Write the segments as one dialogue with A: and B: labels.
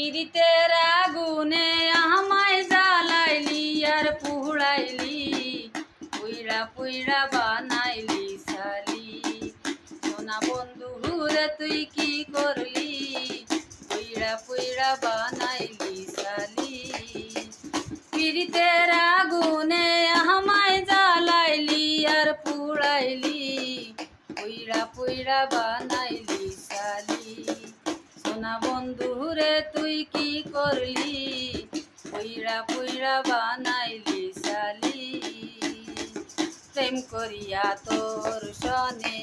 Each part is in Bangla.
A: পিরিতের আগুনে আমায় জ্বালাইলি আর পুড়াইলি, পুইরা পুইরা বানাইলি সালি। সোনা বন্ধু রে তুই কি করলি, পুইরা পুইরা বানাইলি সালি। পিরিতের আগুনে আমায় জ্বালাইলি আর পুড়াইলি, পুইরা পুইরা বানাইলি সালি। সোনা বন্ধু রে তুই কি করলি, পুইরা পুইরা বানাইলি সালি। প্রেম করিয়া তোর সনে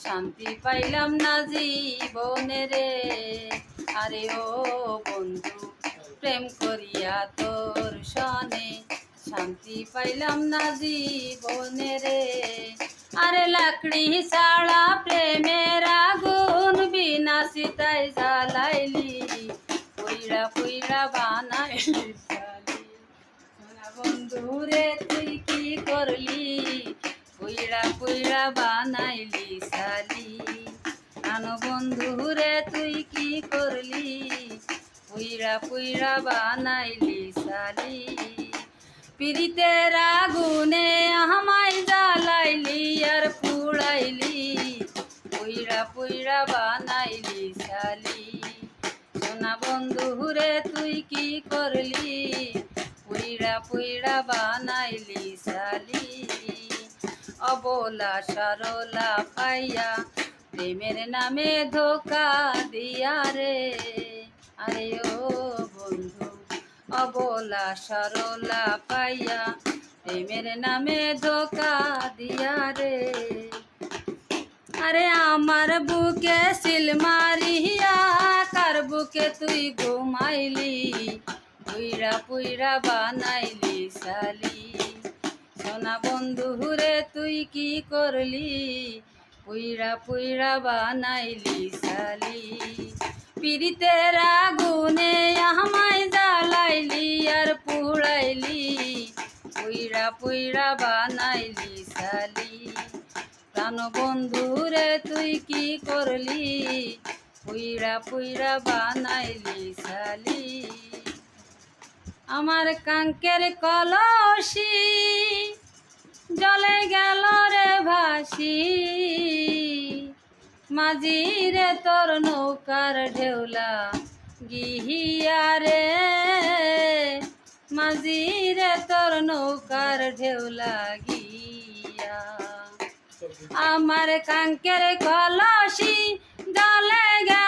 A: শান্তি পাইলাম না জীবনে রে, আরে ও বন্ধু প্রেম করিয়া তোর সনে শান্তি পাইলাম না জীবনে রে। আরে লাকড়ি ছাড়া প্রেমের আগুন বিনা সীতায় জ্বালাইলি, পুইরা পুইরা বানাইলি সালি। সোনা বন্ধু রে তুই কি করলি, পুইরা পুইরা বানাইলি সালি। আনো বন্ধু রে তুই কি করলি, পুইরা পুইরা বানাইলি সালি। পিরিতের আগুনে আমায় জ্বালাইলি আর পুড়াইলি, পুইরা পুইরা বানাইলি সালি। সোনা বন্ধু রে তুই কি করলি, পুইরা পুইরা বানাইলি সালি। অবলা সরলা পাইয়া প্রেমের নামে ধোকা দিয়া রে, আরে ও বন্ধু অবলা সরলা পাইয়া প্রেমের নামে ধোকা দিয়া রে। আরে আমার বুকে সিল মারিয়া কার বুকে তুই ঘুমাইলি, পুইরা পুইরা বানাইলি সালি। সোনা বন্ধু রে তুই কি করলি, পুইরা পুইরা বানাইলি সালি। পিরিতের আগুনে আমায় জ্বালাইলি আর পুড়াইলি, পুইরা পুইরা বানাইলি সালি। প্রাণ বন্ধু রে তুই কি করলি, পুইরা পুইরা বানাইলি সালি। আমার কাঙ্কের কলসি জলে গেল রে ভাসি, মাঝি রে তোর নৌকার ঢেউলা গিহিয়া রে, মাঝি রে তোর নৌকার ঢেউলা গিয়া। আমার কাঙ্কের কলসি জলে গেল